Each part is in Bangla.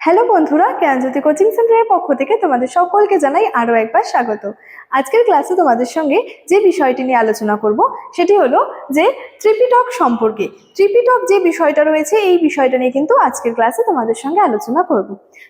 হ্যালো বন্ধুরা, জ্ঞানজ্যোতি কোচিং সেন্টারের পক্ষ থেকে তোমাদের সকলকে জানাই আরো একবার স্বাগত। আজকের ক্লাসে তোমাদের সঙ্গে যে বিষয়টি নিয়ে আলোচনা করব সেটি হলো যে ত্রিপিটক সম্পর্কে। ত্রিপিটক যে বিষয়টা রয়েছে এই বিষয়টা নিয়ে কিন্তু আজকের ক্লাসে তোমাদের সঙ্গে আলোচনা করব।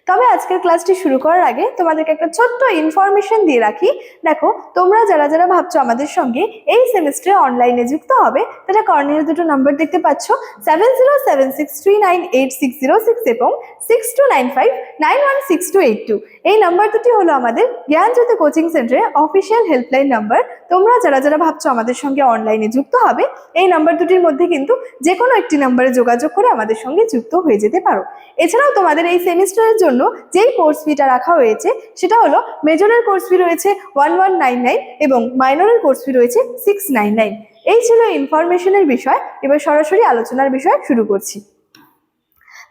তবে আজকের ক্লাসটি শুরু করার আগে তোমাদেরকে একটা ছোট্ট ইনফরমেশন দিয়ে রাখি। দেখো, তোমরা যারা যারা ভাবছো আমাদের সঙ্গে এই সেমিস্টারে অনলাইনে যুক্ত হবে, তারা কর্নারে দুটো নাম্বার দেখতে পাচ্ছ, 7076398606 এবং 6295916282। এই নাম্বার দুটি হলো আমাদের জ্ঞানজ্যোতি কোচিং সেন্টারের অফিসিয়াল হেল্পলাইন নাম্বার। তোমরা যারা যারা ভাবছো আমাদের সঙ্গে অনলাইনে যুক্ত হবে, এই নাম্বার দুটির মধ্যে কিন্তু যে কোনো একটি নাম্বারে যোগাযোগ করে আমাদের সঙ্গে যুক্ত হয়ে যেতে পারো। এছাড়াও তোমাদের এই সেমিস্টারের জন্য যেই কোর্স ফিটা রাখা হয়েছে সেটা হলো মেজরের কোর্স ফি রয়েছে 1199 এবং মাইনরের কোর্স ফি রয়েছে 699। এই ছিল ইনফরমেশনের বিষয়। এবার সরাসরি আলোচনার বিষয় শুরু করছি।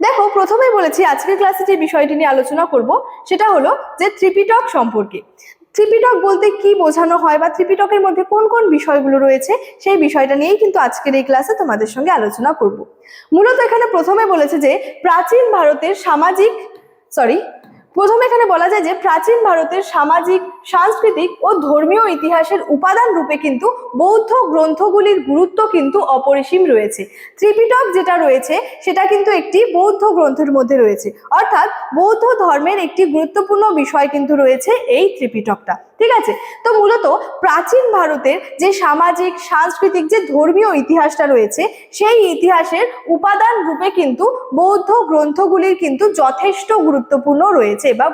দেখো, প্রথমেই বলেছি আজকের ক্লাসে যে বিষয়টি নিয়ে আলোচনা করব সেটা হলো যে ত্রিপিটক সম্পর্কে। ত্রিপিটক বলতে কি বোঝানো হয় বা ত্রিপিটকের মধ্যে কোন কোন বিষয়গুলো রয়েছে সেই বিষয়টা নিয়েই কিন্তু আজকের এই ক্লাসে তোমাদের সঙ্গে আলোচনা করব। মূলত এখানে প্রথমে বলেছে যে প্রাচীন ভারতের প্রথমে এখানে বলা যায় যে প্রাচীন ভারতের সামাজিক, সাংস্কৃতিক ও ধর্মীয় ইতিহাসের উপাদান রূপে কিন্তু বৌদ্ধ গ্রন্থগুলির গুরুত্ব কিন্তু অপরিসীম রয়েছে। ত্রিপিটক যেটা রয়েছে সেটা কিন্তু একটি বৌদ্ধ গ্রন্থের মধ্যে রয়েছে, অর্থাৎ বৌদ্ধ ধর্মের একটি গুরুত্বপূর্ণ বিষয় কিন্তু রয়েছে এই ত্রিপিটকটা। ঠিক আছে, তো মূলত প্রাচীন ভারতের যে সামাজিক, সাংস্কৃতিক, যে ধর্মীয় ইতিহাসটা রয়েছে সেই ইতিহাসের উপাদান রূপে কিন্তু বৌদ্ধ গ্রন্থগুলির কিন্তু যথেষ্ট গুরুত্বপূর্ণ রয়েছে বা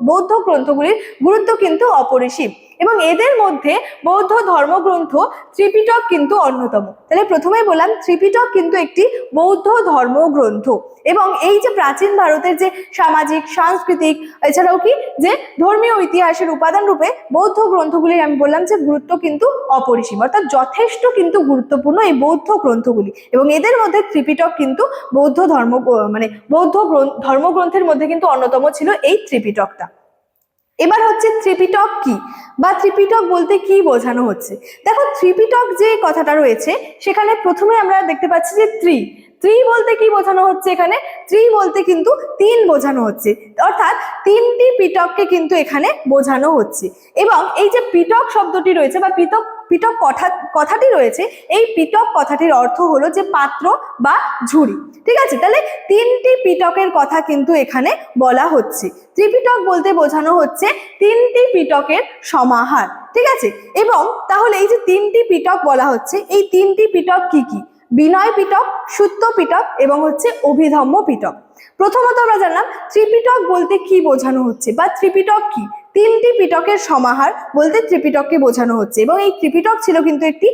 বৌদ্ধ গ্রন্থগুলির গুরুত্ব কিন্তু অপরিসীম, এবং এদের মধ্যে বৌদ্ধ ধর্মগ্রন্থ ত্রিপিটক কিন্তু অন্যতম। তাহলে প্রথমেই বললাম ত্রিপিটক কিন্তু একটি বৌদ্ধ ধর্মগ্রন্থ, এবং এই যে প্রাচীন ভারতের যে সামাজিক, সাংস্কৃতিক, এছাড়াও কি যে ধর্মীয় ইতিহাসের উপাদান রূপে বৌদ্ধ গ্রন্থগুলির আমি বললাম যে গুরুত্ব কিন্তু অপরিসীম, অর্থাৎ যথেষ্ট কিন্তু গুরুত্বপূর্ণ এই বৌদ্ধ গ্রন্থগুলি, এবং এদের মধ্যে ত্রিপিটক কিন্তু বৌদ্ধ ধর্মগ্রন্থের মধ্যে কিন্তু অন্যতম ছিল এই ত্রিপিটকটা। এবার হচ্ছে ত্রিপিটক কি বা ত্রিপিটক বলতে কি বোঝানো হচ্ছে। দেখো, ত্রিপিটক যে কথাটা রয়েছে সেখানে প্রথমে আমরা দেখতে পাচ্ছি যে ত্রি বলতে কি বোঝানো হচ্ছে। এখানে ত্রি বলতে কিন্তু তিন বোঝানো হচ্ছে, অর্থাৎ তিনটি পিটককে কিন্তু এখানে বোঝানো হচ্ছে। এবং এই যে পিটক শব্দটি রয়েছে বা পিটক কথাটি রয়েছে, এই পিটক কথাটির অর্থ হলো যে পাত্র বা ঝুড়ি। ঠিক আছে, তাহলে তিনটি পিটকের কথা কিন্তু এখানে বলা হচ্ছে। ত্রিপিটক বলতে বোঝানো হচ্ছে তিনটি পিটকের সমাহার। ঠিক আছে, এবং তাহলে এই যে তিনটি পিটক বলা হচ্ছে, এই তিনটি পিটক কি কি? বিনয় পিটক, সুত্ত পিটক এবং হচ্ছে অভিধম্ম পিটক। প্রথমত আমরা জানলাম ত্রিপিটক বলতে কি বোঝানো হচ্ছে বা ত্রিপিটক কি। তিনটি পিটকের সমাহার বলতে ত্রিপিটককে বোঝানো হচ্ছে, এবং এই ত্রিপিটক ছিল কিন্তু একটি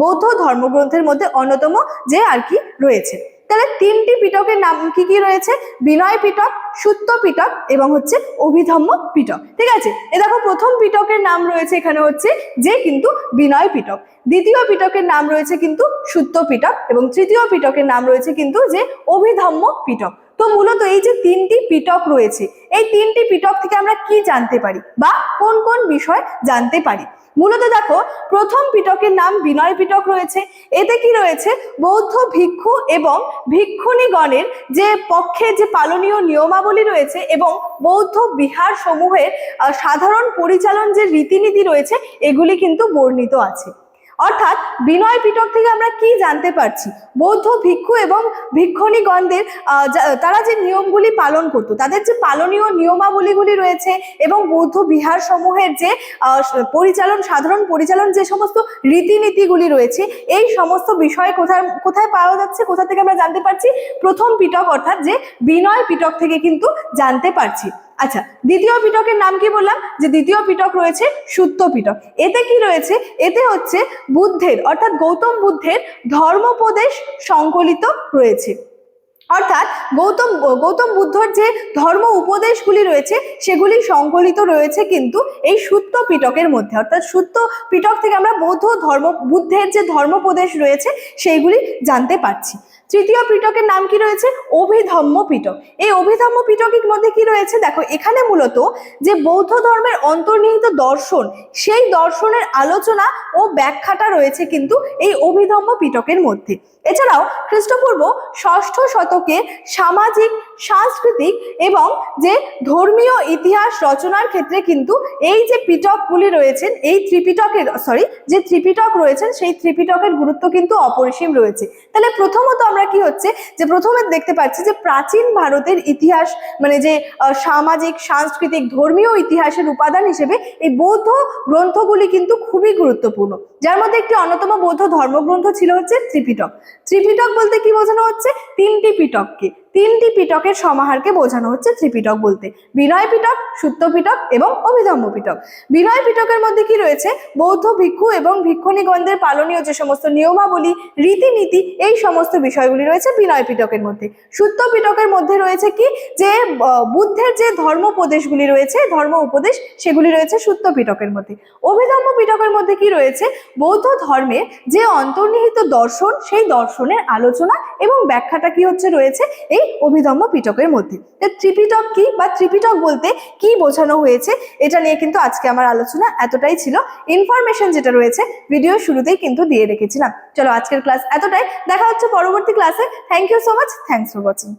বৌদ্ধ ধর্মগ্রন্থের মধ্যে অন্যতম যে আর কি রয়েছে। তাহলে তিনটি পিটকের নাম কি কি রয়েছে? বিনয় পিটক, সুত্ত পিটক এবং হচ্ছে অভিধম্ম পিটক। ঠিক আছে, এ দেখো প্রথম পিটকের নাম রয়েছে এখানে হচ্ছে যে কিন্তু বিনয় পিটক, দ্বিতীয় পিটকের নাম রয়েছে কিন্তু সুত্ত পিটক এবং তৃতীয় পিটকের নাম রয়েছে কিন্তু যে অভিধম্ম পিটক। তো মূলত এই যে তিনটি পিটক রয়েছে, এই তিনটি পিটক থেকে আমরা কি জানতে পারি বা কোন কোন বিষয় জানতে পারি? মূলত দেখো, প্রথম পিটকের নাম বিনয় পিটক রয়েছে। এতে কি রয়েছে? বৌদ্ধ ভিক্ষু এবং ভিক্ষুণীগণের যে পক্ষে যে পালনীয় নিয়মাবলী রয়েছে এবং বৌদ্ধ বিহার সমূহের সাধারণ পরিচালন যে রীতিনীতি রয়েছে এগুলি কিন্তু বর্ণিত আছে। অর্থাৎ বিনয় পিটক থেকে আমরা কি জানতে পারছি? বৌদ্ধ ভিক্ষু এবং ভিক্ষুণীগণদের তারা যে নিয়মগুলি পালন করতো, তাদের যে পালনীয় নিয়মাবলীগুলি রয়েছে এবং বৌদ্ধ বিহার সমূহের যে সাধারণ পরিচালন যে সমস্ত রীতিনীতিগুলি রয়েছে, এই সমস্ত বিষয় কোথায় পাওয়া যাচ্ছে, কোথা থেকে আমরা জানতে পারছি? প্রথম পিটক অর্থাৎ যে বিনয় পিটক থেকে কিন্তু জানতে পারছি। আচ্ছা, দ্বিতীয় পিটকের নাম কি বললাম? যে দ্বিতীয় পিটক রয়েছে সুত্ত পিটক। এতে কি রয়েছে? এতে হচ্ছে বুদ্ধের অর্থাৎ গৌতম বুদ্ধের ধর্মোপদেশ সংকলিত রয়েছে। অর্থাৎ গৌতম বুদ্ধর যে ধর্ম উপদেশগুলি রয়েছে সেগুলি সংকলিত রয়েছে কিন্তু এই সুত্ত পিটকের মধ্যে। অর্থাৎ সুত্ত পিটক থেকে আমরা বুদ্ধের যে ধর্মোপদেশ রয়েছে সেইগুলি জানতে পারছি। তৃতীয় পিটকের নাম কি রয়েছে? অভিধম্ম পিটক। এই অভিধম্ম পিটকের মধ্যে কি রয়েছে দেখো, এখানে মূলত যে বৌদ্ধ ধর্মের অন্তর্নিহিত দর্শন, সেই দর্শনের আলোচনা ও ব্যাখ্যাটা রয়েছে কিন্তু এই অভিধম্ম পিটকের মধ্যে। এছাড়াও খ্রিস্টপূর্ব ষষ্ঠ শতকে সামাজিক, সাংস্কৃতিক এবং যে ধর্মীয় ইতিহাস রচনার ক্ষেত্রে কিন্তু এই যে পিটকগুলি রয়েছেন, এই যে ত্রিপিটক রয়েছেন, সেই ত্রিপিটকের গুরুত্ব কিন্তু অপরিসীম রয়েছে। তাহলে প্রথমত আমরা কি হচ্ছে যে প্রথমে দেখতে পাচ্ছি যে প্রাচীন ভারতের ইতিহাস, মানে যে সামাজিক, সাংস্কৃতিক, ধর্মীয় ইতিহাসের উপাদান হিসেবে এই বৌদ্ধ গ্রন্থগুলি কিন্তু খুবই গুরুত্বপূর্ণ, যার মধ্যে একটি অন্যতম বৌদ্ধ ধর্মগ্রন্থ ছিল হচ্ছে ত্রিপিটক। ত্রিপিটক বলতে কি বোঝানো হচ্ছে? তিনটি পিটককে, তিনটি পিটকের সমাহারকে বোঝানো হচ্ছে ত্রিপিটক বলতে। বিনয় পিটক, সুত্ত পিটক এবং অভিধম্ম পিটক। বিনয় পিটকের মধ্যে কি রয়েছে? বৌদ্ধ ভিক্ষু এবং ভিক্ষুণীগণদের পালনীয় যে সমস্ত নিয়মাবলী, রীতিনীতি, এই সমস্ত বিষয়গুলি রয়েছে বিনয় পিটকের মধ্যে। সুত্ত পিটকের মধ্যে রয়েছে কি, যে বুদ্ধের যে ধর্মোপদেশগুলি রয়েছে, ধর্ম উপদেশ, সেগুলি রয়েছে সুত্ত পিটকের মধ্যে। অভিধম্ম পিটকের মধ্যে কি রয়েছে? বৌদ্ধ ধর্মের যে অন্তর্নিহিত দর্শন, সেই দর্শনের আলোচনা এবং ব্যাখ্যাটা কি হচ্ছে রয়েছে এই অভিধম্ম পিটকের মধ্যে। ত্রিপিটক কি বা ত্রিপিটক বলতে কি বোঝানো হয়েছে, এটা নিয়ে কিন্তু আজকে আমার আলোচনা এতটাই ছিল। ইনফরমেশন যেটা রয়েছে ভিডিও শুরুতেই কিন্তু দিয়ে রেখেছিলাম। চলো আজকের ক্লাস এতটাই, দেখা হচ্ছে পরবর্তী ক্লাসে। Thank you so much, thanks for watching.